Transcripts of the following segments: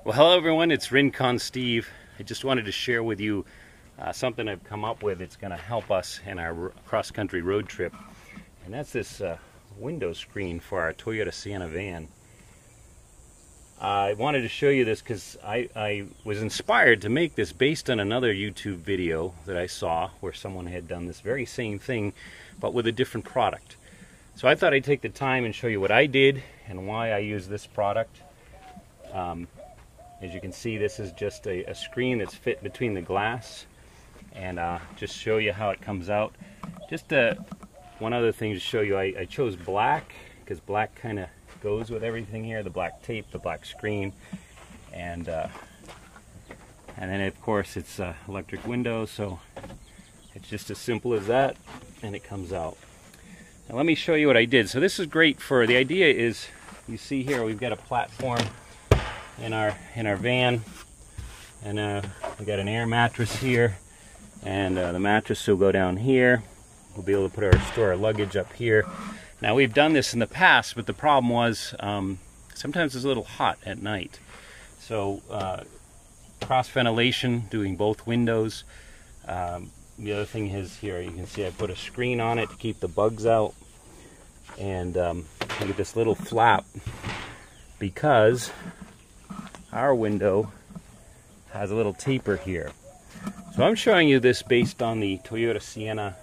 Well, hello everyone, it's Rincon Steve. I just wanted to share with you something I've come up with. It's going to help us in our cross-country road trip. And that's this window screen for our Toyota Sienna van. I wanted to show you this because I was inspired to make this based on another YouTube video that I saw where someone had done this very same thing but with a different product. So I thought I'd take the time and show you what I did and why I use this product. As you can see, this is just a screen that's fit between the glass, and just show you how it comes out. Just one other thing to show you, I chose black because black kind of goes with everything here, the black tape, the black screen, and then of course it's electric windows, so it's just as simple as that, and it comes out. Now let me show you what I did. So this is great for, the idea is, you see here we've got a platform in our van, and we got an air mattress here, and the mattress will go down here. We'll be able to store our luggage up here. Now we've done this in the past, but the problem was sometimes it's a little hot at night. So cross ventilation, doing both windows. The other thing is here, you can see I put a screen on it to keep the bugs out, and look at this little flap, because our window has a little taper here. So I'm showing you this based on the Toyota Sienna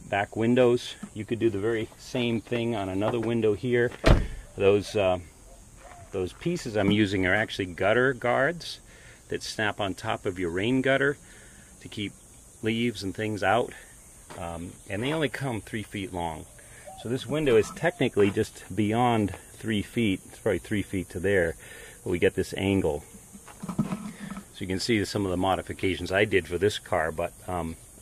back windows. You could do the very same thing on another window here. Those pieces I'm using are actually gutter guards that snap on top of your rain gutter to keep leaves and things out, and they only come 3 feet long. So this window is technically just beyond 3 feet. It's probably 3 feet to there. We get this angle. So you can see some of the modifications I did for this car, but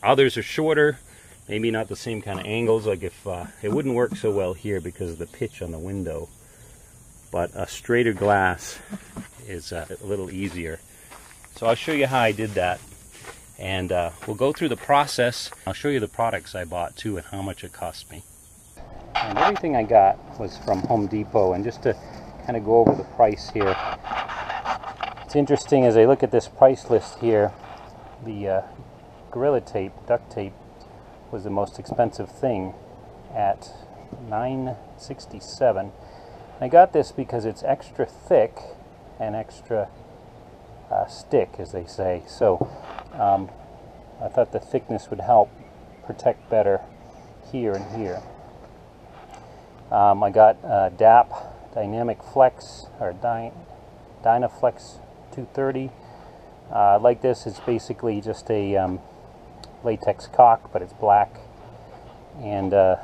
others are shorter, maybe not the same kind of angles. Like if it wouldn't work so well here because of the pitch on the window, but a straighter glass is a little easier. So I'll show you how I did that, and we'll go through the process. I'll show you the products I bought too and how much it cost me. And everything I got was from Home Depot, and just to kind of go over the price here. It's interesting as I look at this price list here, the Gorilla Tape, duct tape, was the most expensive thing at $9.67. I got this because it's extra thick and extra stick, as they say. So I thought the thickness would help protect better here and here. I got DAP Dynamic Flex, or Dynaflex 230. Like this, it's basically just a latex caulk, but it's black. And the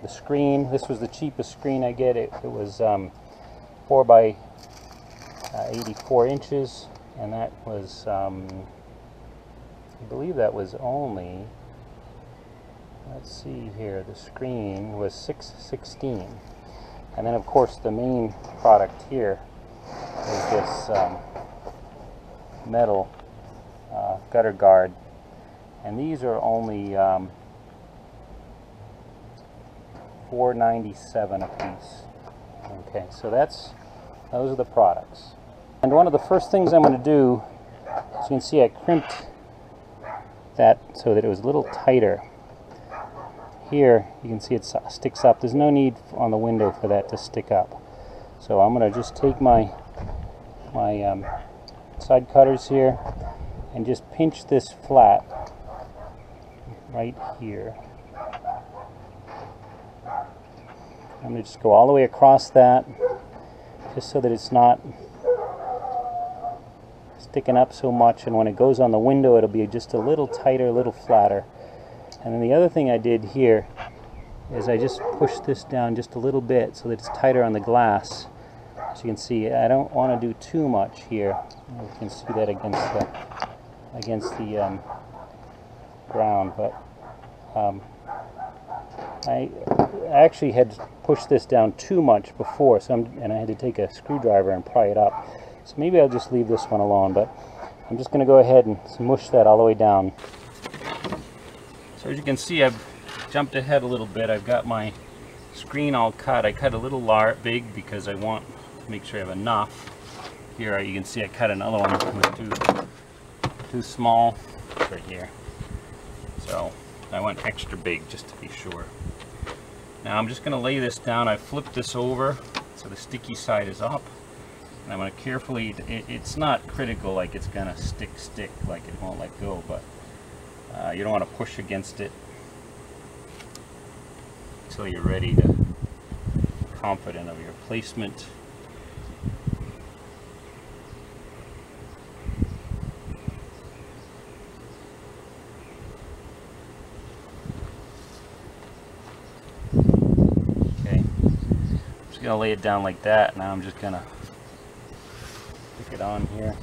screen, this was the cheapest screen I get. It was 4 by 84 inches, and that was, I believe that was only, let's see here, the screen was $6.16. And then of course the main product here is this metal gutter guard, and these are only $4.97 a piece. Okay, so those are the products. And one of the first things I'm going to do, as you can see, I crimped that so that it was a little tighter. Here you can see it sticks up. There's no need on the window for that to stick up. So I'm going to just take my side cutters here and just pinch this flat right here. I'm going to just go all the way across that, just so that it's not sticking up so much, and when it goes on the window it'll be just a little tighter, a little flatter. And then the other thing I did here is I just pushed this down just a little bit so that it's tighter on the glass. As you can see, I don't want to do too much here. You can see that against the ground, but I actually had pushed this down too much before, and I had to take a screwdriver and pry it up. So maybe I'll just leave this one alone, but I'm just going to go ahead and smush that all the way down. So as you can see, I've jumped ahead a little bit. I've got my screen all cut. I cut a little big because I want to make sure I have enough. here you can see I cut another one. It was too small right here. So I went extra big just to be sure. Now I'm just going to lay this down. I flipped this over so the sticky side is up. And I'm going to carefully, it's not critical like it's going to stick like it won't let go, but you don't want to push against it until you're ready to confident of your placement. Okay, I'm just going to lay it down like that. Now I'm just going to stick it on here.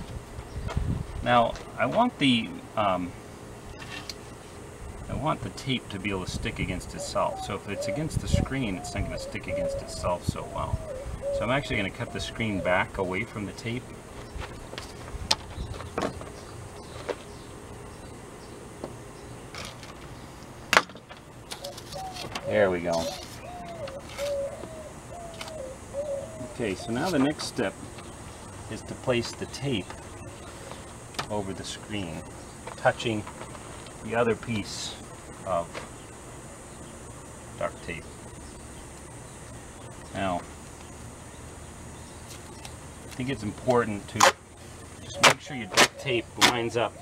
Now I want the tape to be able to stick against itself. So if it's against the screen, it's not going to stick against itself so well. So I'm actually going to cut the screen back away from the tape. There we go. Okay, so now the next step is to place the tape over the screen, touching the other piece of duct tape. Now, I think it's important to just make sure your duct tape lines up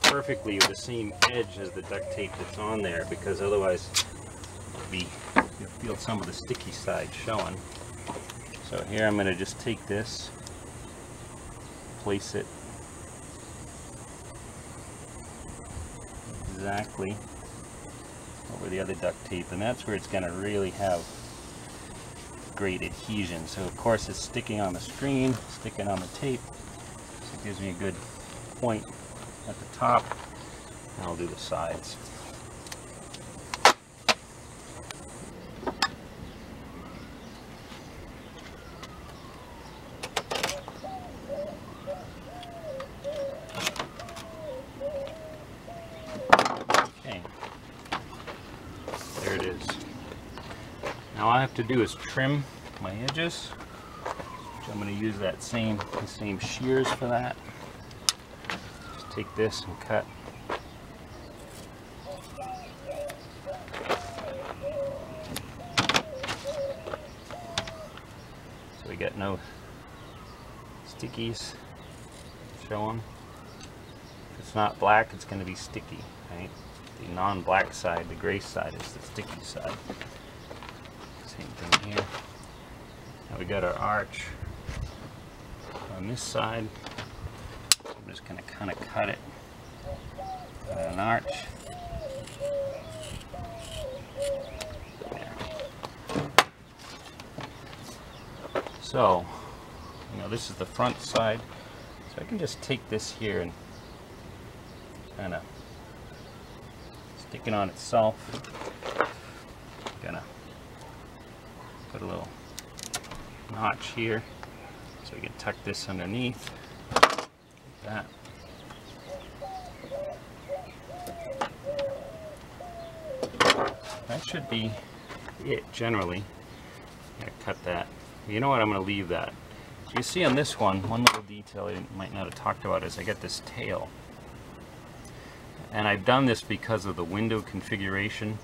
perfectly with the same edge as the duct tape that's on there, because otherwise you'll feel some of the sticky side showing. So here I'm going to just take this, place it exactly over the other duct tape, and that's where it's going to really have great adhesion. So of course it's sticking on the screen, sticking on the tape, so it gives me a good point at the top, and I'll do the sides. There it is. Now all I have to do is trim my edges, which I'm going to use the same shears for that. Just take this and cut. So we get no stickies showing. If it's not black, it's going to be sticky, right? The non-black side, the gray side, is the sticky side. Same thing here. Now we got our arch on this side. I'm just going to kind of cut it at an arch. There. So, this is the front side. So I can just take this here and kind of stick it on itself. Gonna put a little notch here so we can tuck this underneath like that. That should be it generally. I'm gonna cut that. You know what, I'm gonna leave that. So you see on this one little detail I might not have talked about is I got this tail. And I've done this because of the window configuration.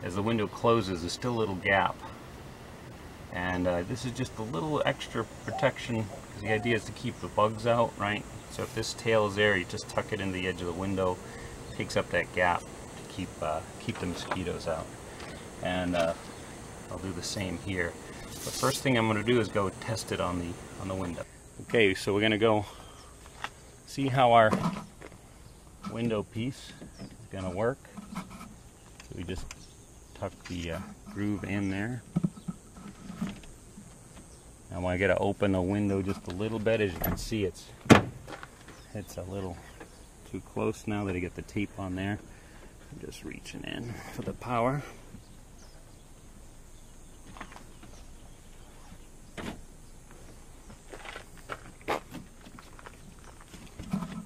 As the window closes, there's still a little gap. And this is just a little extra protection, because the idea is to keep the bugs out, right? So if this tail is there, you just tuck it in the edge of the window, takes up that gap to keep the mosquitoes out. And I'll do the same here. The first thing I'm going to do is go test it on the window. Okay, so we're going to go see how our window piece is going to work. So we just tuck the groove in there. Now I got to open the window just a little bit. As you can see, it's a little too close now that I get the tape on there. I'm just reaching in for the power.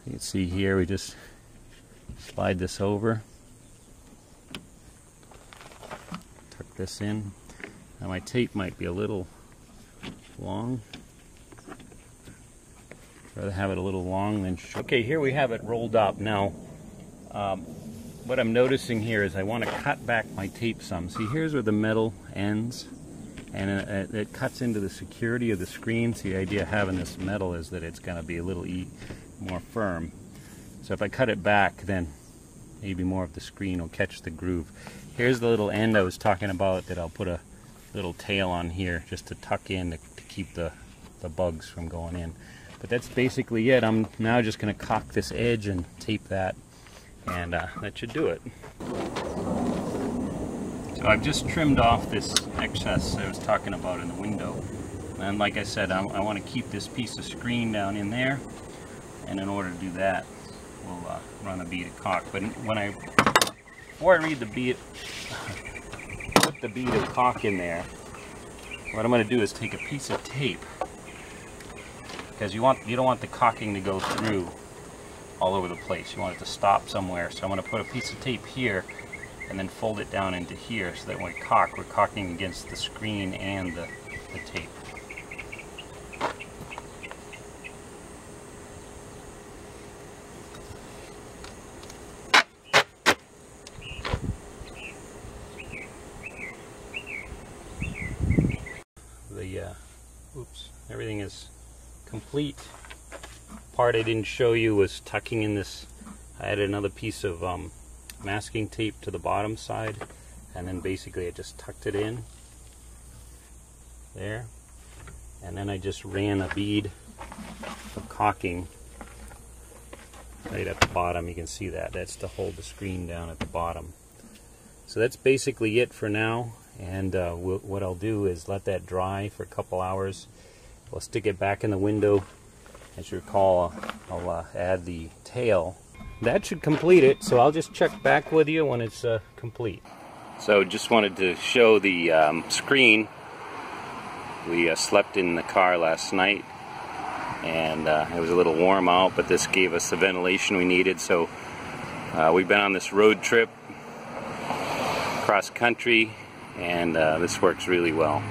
You can see here we just slide this over, tuck this in. Now my tape might be a little long, rather have it a little long than short. Okay, here we have it rolled up. Now, what I'm noticing here is I want to cut back my tape some. See, here's where the metal ends, and it cuts into the security of the screen. So the idea of having this metal is that it's going to be a little more firm. So if I cut it back, then maybe more of the screen will catch the groove. Here's the little end I was talking about that I'll put a little tail on here just to tuck in to keep the bugs from going in. But that's basically it. I'm now just going to caulk this edge and tape that, and that should do it. So I've just trimmed off this excess I was talking about in the window. And like I said, I want to keep this piece of screen down in there, and in order to do that, we'll run a bead of caulk. But before I read the bead, put the bead of caulk in there, what I'm going to do is take a piece of tape, because you don't want the caulking to go through all over the place. You want it to stop somewhere. So I'm going to put a piece of tape here and then fold it down into here, so that when we caulk, we're caulking against the screen and the tape. Everything is complete. Part I didn't show you was tucking in this. I added another piece of masking tape to the bottom side, and then basically I just tucked it in there, and then I just ran a bead of caulking right at the bottom. You can see that. That's to hold the screen down at the bottom. So that's basically it for now, and what I'll do is let that dry for a couple hours. We'll stick it back in the window. As you recall, I'll add the tail. That should complete it, so I'll just check back with you when it's complete. So just wanted to show the screen. We slept in the car last night, and it was a little warm out, but this gave us the ventilation we needed. So we've been on this road trip cross country, and this works really well.